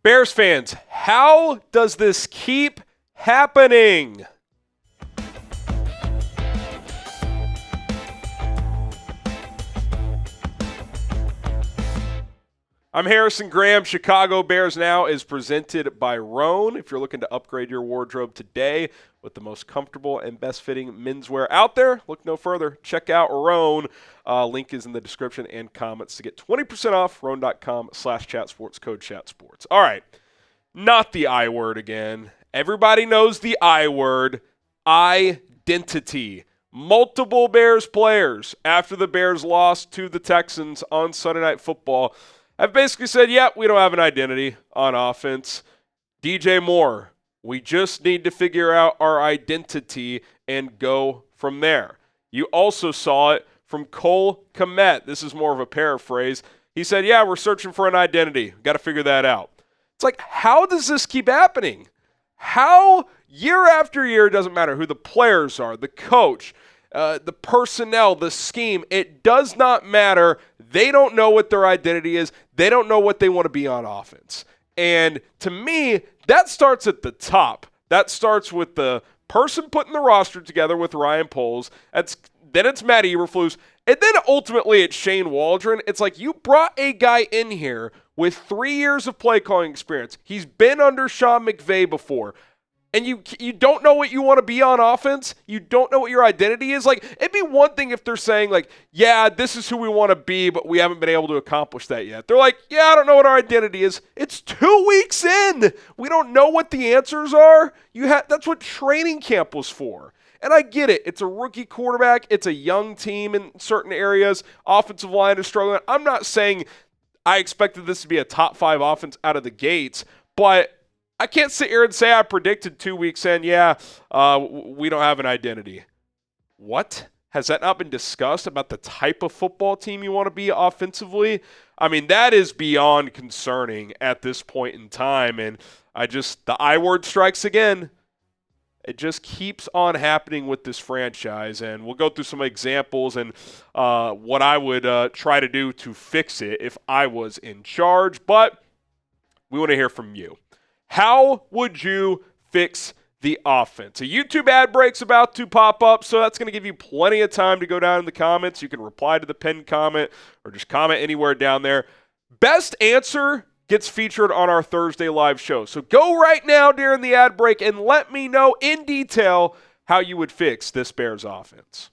Bears fans, how does this keep happening? I'm Harrison Graham. Chicago Bears Now is presented by Roan. If you're looking to upgrade your wardrobe today with the most comfortable and best-fitting menswear out there, look no further. Check out Roan. Link is in the description and comments to get 20% off. Roan.com/chatsports, code chatsports. All right, not the I word again. Everybody knows the I word, identity. Multiple Bears players after the Bears lost to the Texans on Sunday Night Football I've basically said, yeah, we don't have an identity on offense. DJ Moore, we just need to figure out our identity and go from there. You also saw it from Cole Kmet. This is more of a paraphrase. He said, yeah, we're searching for an identity. Got to figure that out. It's like, how does this keep happening? How year after year, it doesn't matter who the players are, the coach, the personnel, the scheme, it does not matter. They don't know what their identity is. They don't know what they want to be on offense. And to me, that starts at the top. That starts with the person putting the roster together with Ryan Poles. Then it's Matt Eberflus. And then ultimately it's Shane Waldron. It's like you brought a guy in here with 3 years of play calling experience. He's been under Sean McVay before. And you don't know what you want to be on offense. You don't know what your identity is. Like, it'd be one thing if they're saying, like, yeah, this is who we want to be, but we haven't been able to accomplish that yet. They're like, yeah, I don't know what our identity is. It's 2 weeks in. We don't know what the answers are. That's what training camp was for. And I get it. It's a rookie quarterback. It's a young team in certain areas. Offensive line is struggling. I'm not saying I expected this to be a top 5 offense out of the gates, but I can't sit here and say I predicted 2 weeks in, we don't have an identity. What? Has that not been discussed about the type of football team you want to be offensively? I mean, that is beyond concerning at this point in time. And the I word strikes again. It just keeps on happening with this franchise. And we'll go through some examples and what I would try to do to fix it if I was in charge. But we want to hear from you. How would you fix the offense? A YouTube ad break's about to pop up, so that's going to give you plenty of time to go down in the comments. You can reply to the pinned comment or just comment anywhere down there. Best answer gets featured on our Thursday live show. So go right now during the ad break and let me know in detail how you would fix this Bears offense.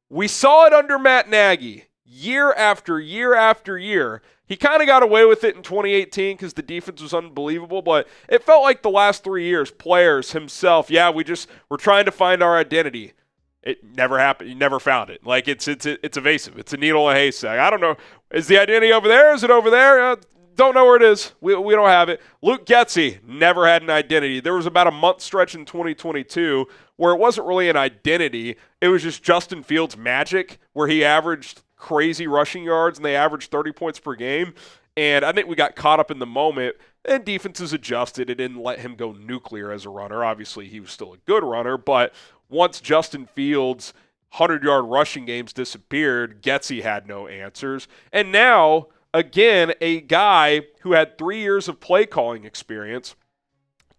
We saw it under Matt Nagy year after year after year. He kind of got away with it in 2018 because the defense was unbelievable, but it felt like the last 3 years, players, himself, we're trying to find our identity. It never happened. You never found it. Like, it's evasive. It's a needle in a haystack. I don't know. Is the identity over there? Is it over there? Don't know where it is. We don't have it. Luke Getsy never had an identity. There was about a month stretch in 2022 where it wasn't really an identity. It was just Justin Fields' magic where he averaged crazy rushing yards, and they averaged 30 points per game. And I think we got caught up in the moment, and defenses adjusted. It didn't let him go nuclear as a runner. Obviously, he was still a good runner, but once Justin Fields' 100-yard rushing games disappeared, Getsy had no answers. And now, again, a guy who had 3 years of play calling experience,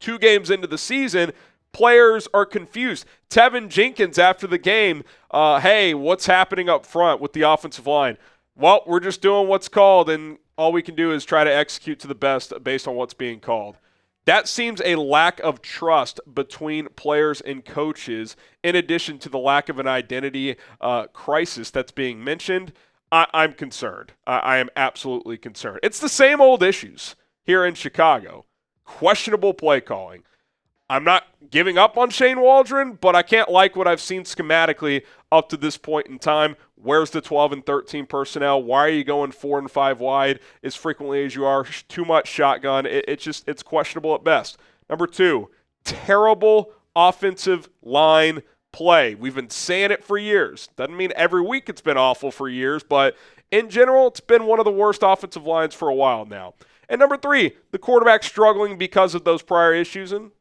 2 games into the season, players are confused. Tevin Jenkins after the game, hey, what's happening up front with the offensive line? Well, we're just doing what's called, and all we can do is try to execute to the best based on what's being called. That seems a lack of trust between players and coaches, in addition to the lack of an identity crisis that's being mentioned. I'm concerned. I am absolutely concerned. It's the same old issues here in Chicago. Questionable play calling. I'm not giving up on Shane Waldron, but I can't like what I've seen schematically up to this point in time. Where's the 12 and 13 personnel? Why are you going 4 and 5 wide as frequently as you are? Too much shotgun. It's questionable at best. Number 2, terrible offensive line play. We've been saying it for years. Doesn't mean every week it's been awful for years, but In general, it's been one of the worst offensive lines for a while now. And number 3, the quarterback struggling because of those prior issues. And,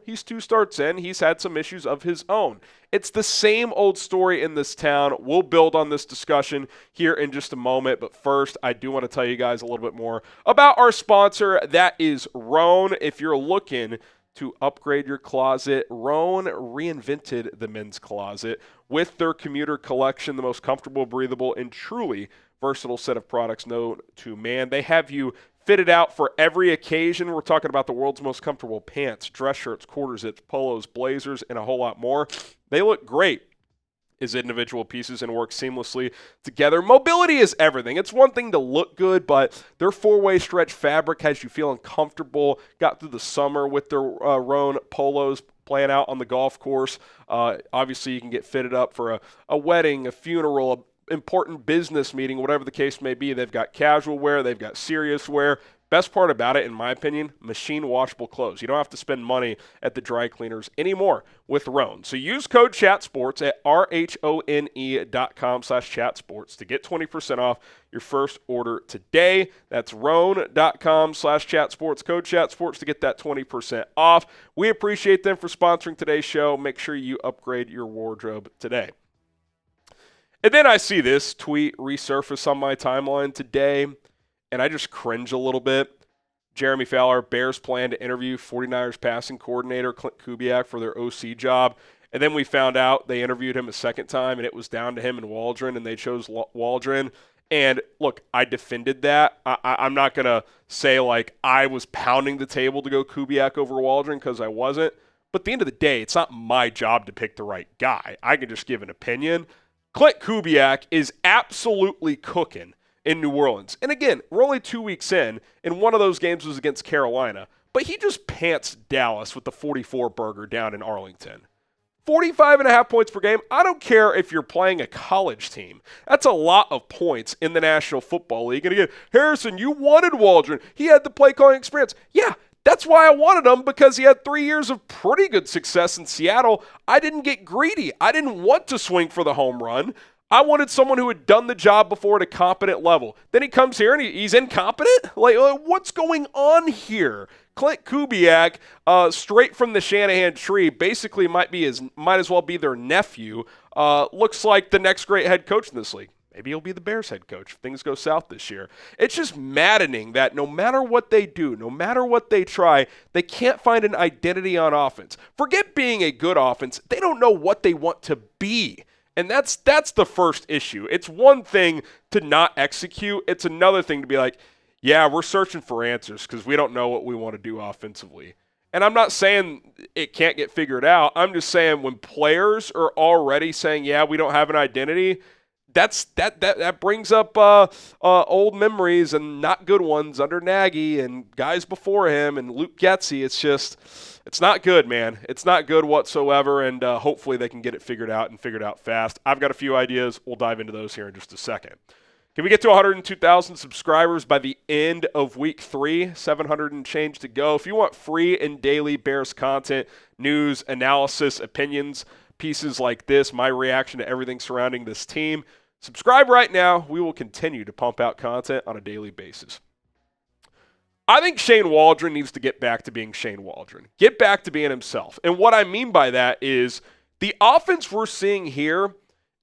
he's 2 starts in. He's had some issues of his own. It's the same old story in this town. We'll build on this discussion here in just a moment. But first, I do want to tell you guys a little bit more about our sponsor. That is Roan. If you're looking to upgrade your closet, Roan reinvented the men's closet with their commuter collection, the most comfortable, breathable, and truly versatile set of products known to man. They have you fitted out for every occasion. We're talking about the world's most comfortable pants, dress shirts, quarter zips, polos, blazers, and a whole lot more. They look great as individual pieces and work seamlessly together. Mobility is everything. It's one thing to look good, but their 4-way stretch fabric has you feeling comfortable. Got through the summer with their Roan polos playing out on the golf course. Obviously, you can get fitted up for a wedding, a funeral, a important business meeting, whatever the case may be. They've got casual wear, they've got serious wear. Best part about it, in my opinion, machine washable clothes. You don't have to spend money at the dry cleaners anymore with Roan. So use code CHATSPORTS at RHONE.com/chatsports to get 20% off your first order today. That's Roan.com/chatsports, code CHATSPORTS to get that 20% off. We appreciate them for sponsoring today's show. Make sure you upgrade your wardrobe today. And then I see this tweet resurface on my timeline today, and I just cringe a little bit. Jeremy Fowler, Bears plan to interview 49ers passing coordinator Clint Kubak for their OC job. And then we found out they interviewed him a second time, and it was down to him and Waldron, and they chose Waldron. And, look, I defended that. I'm not going to say, I was pounding the table to go Kubiak over Waldron because I wasn't. But at the end of the day, it's not my job to pick the right guy. I can just give an opinion. Clint Kubak is absolutely cooking in New Orleans. And again, we're only 2 weeks in, and one of those games was against Carolina. But he just pants Dallas with the 44 burger down in Arlington. 45.5 points per game. I don't care if you're playing a college team. That's a lot of points in the National Football League. And again, Harrison, you wanted Waldron. He had the play calling experience. Yeah, that's why I wanted him, because he had 3 years of pretty good success in Seattle. I didn't get greedy. I didn't want to swing for the home run. I wanted someone who had done the job before at a competent level. Then he comes here and he's incompetent? What's going on here? Clint Kubak, straight from the Shanahan tree, basically might as well be their nephew. Looks like the next great head coach in this league. Maybe he'll be the Bears head coach if things go south this year. It's just maddening that no matter what they do, no matter what they try, they can't find an identity on offense. Forget being a good offense. They don't know what they want to be. And that's the first issue. It's one thing to not execute. It's another thing to be like, yeah, we're searching for answers because we don't know what we want to do offensively. And I'm not saying it can't get figured out. I'm just saying when players are already saying, yeah, we don't have an identity, that brings up old memories and not good ones under Nagy and guys before him and Luke Getsy. It's not good, man. It's not good whatsoever, and hopefully they can get it figured out fast. I've got a few ideas. We'll dive into those here in just a second. Can we get to 102,000 subscribers by the end of week 3? 700 and change to go. If you want free and daily Bears content, news, analysis, opinions, pieces like this, my reaction to everything surrounding this team, subscribe right now. We will continue to pump out content on a daily basis. I think Shane Waldron needs to get back to being Shane Waldron. Get back to being himself. And what I mean by that is the offense we're seeing here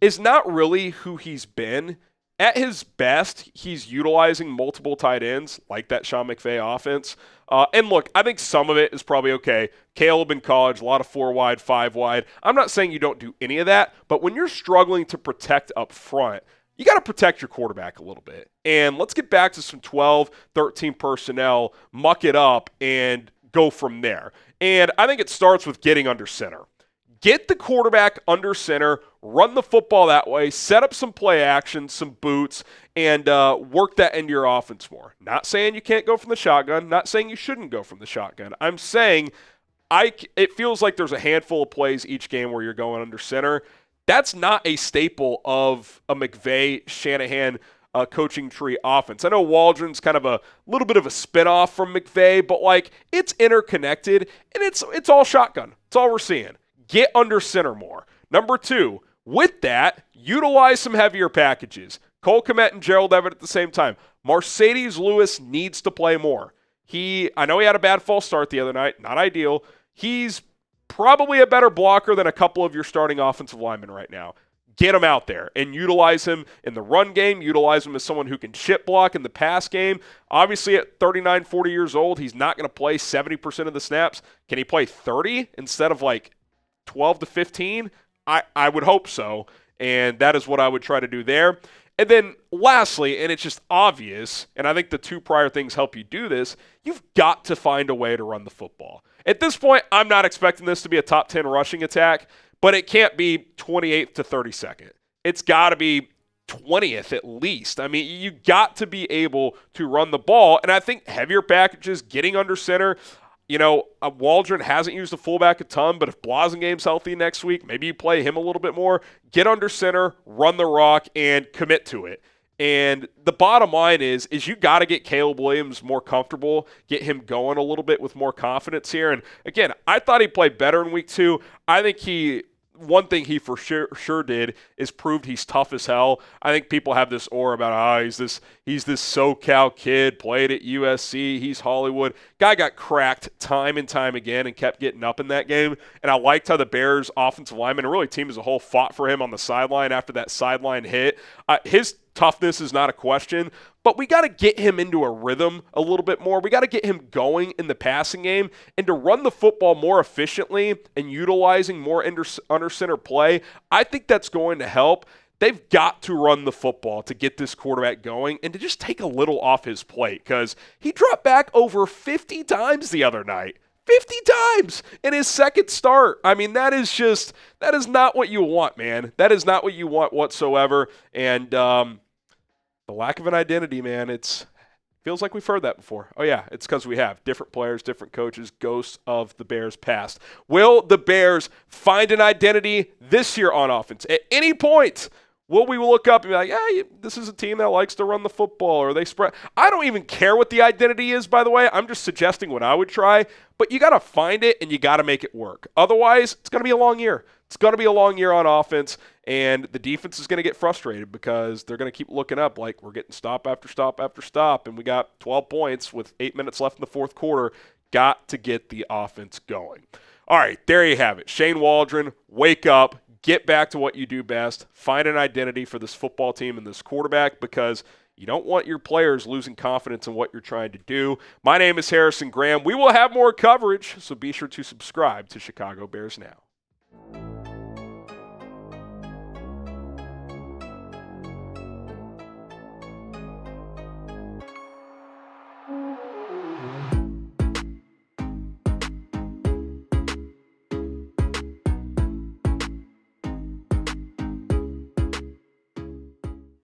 is not really who he's been. At his best, he's utilizing multiple tight ends like that Sean McVay offense. And look, I think some of it is probably okay. Caleb in college, a lot of 4 wide, 5 wide. I'm not saying you don't do any of that, but when you're struggling to protect up front, you got to protect your quarterback a little bit. And let's get back to some 12, 13 personnel, muck it up, and go from there. And I think it starts with getting under center. Get the quarterback under center, run the football that way, set up some play action, some boots, and work that into your offense more. Not saying you can't go from the shotgun, not saying you shouldn't go from the shotgun. I'm saying it feels like there's a handful of plays each game where you're going under center. That's not a staple of a McVay, Shanahan coaching tree offense. I know Waldron's kind of a little bit of a spinoff from McVay, but it's interconnected, and it's all shotgun. It's all we're seeing. Get under center more. Number 2, with that, utilize some heavier packages. Cole Kmet and Gerald Everett at the same time. Mercedes Lewis needs to play more. I know he had a bad false start the other night, not ideal. He's probably a better blocker than a couple of your starting offensive linemen right now. Get him out there and utilize him in the run game, utilize him as someone who can chip block in the pass game. Obviously, at 39, 40 years old, he's not going to play 70% of the snaps. Can he play 30 instead of like 12 to 15? I would hope so, and that is what I would try to do there. And then lastly, and it's just obvious, and I think the two prior things help you do this, you've got to find a way to run the football. At this point, I'm not expecting this to be a top 10 rushing attack, but it can't be 28th to 32nd. It's got to be 20th at least. I mean, you got to be able to run the ball, and I think heavier packages, getting under center. Waldron hasn't used the fullback a ton, but if Blasengame's healthy next week, maybe you play him a little bit more. Get under center, run the rock, and commit to it. And the bottom line is you got to get Caleb Williams more comfortable, get him going a little bit with more confidence here. And again, I thought he played better in week 2. I think one thing he for sure did is proved he's tough as hell. I think people have this aura about, he's this SoCal kid, played at USC, he's Hollywood. Guy got cracked time and time again and kept getting up in that game. And I liked how the Bears offensive lineman, and really team as a whole, fought for him on the sideline after that sideline hit. His toughness is not a question, but we got to get him into a rhythm a little bit more. We got to get him going in the passing game, and to run the football more efficiently and utilizing more under center play, I think that's going to help. They've got to run the football to get this quarterback going and to just take a little off his plate, because he dropped back over 50 times the other night. 50 times in his second start. I mean, that is not what you want, man. That is not what you want whatsoever. And the lack of an identity, man, feels like we've heard that before. Oh, yeah, it's because we have different players, different coaches, ghosts of the Bears past. Will the Bears find an identity this year on offense? At any point, will we look up and be like, this is a team that likes to run the football, or they spread? I don't even care what the identity is, by the way. I'm just suggesting what I would try. But you got to find it, and you got to make it work. Otherwise, it's going to be a long year. It's going to be a long year on offense, and the defense is going to get frustrated because they're going to keep looking up like we're getting stop after stop after stop, and we got 12 points with 8 minutes left in the fourth quarter. Got to get the offense going. All right, there you have it. Shane Waldron, wake up. Get back to what you do best. Find an identity for this football team and this quarterback, because you don't want your players losing confidence in what you're trying to do. My name is Harrison Graham. We will have more coverage, so be sure to subscribe to Chicago Bears Now.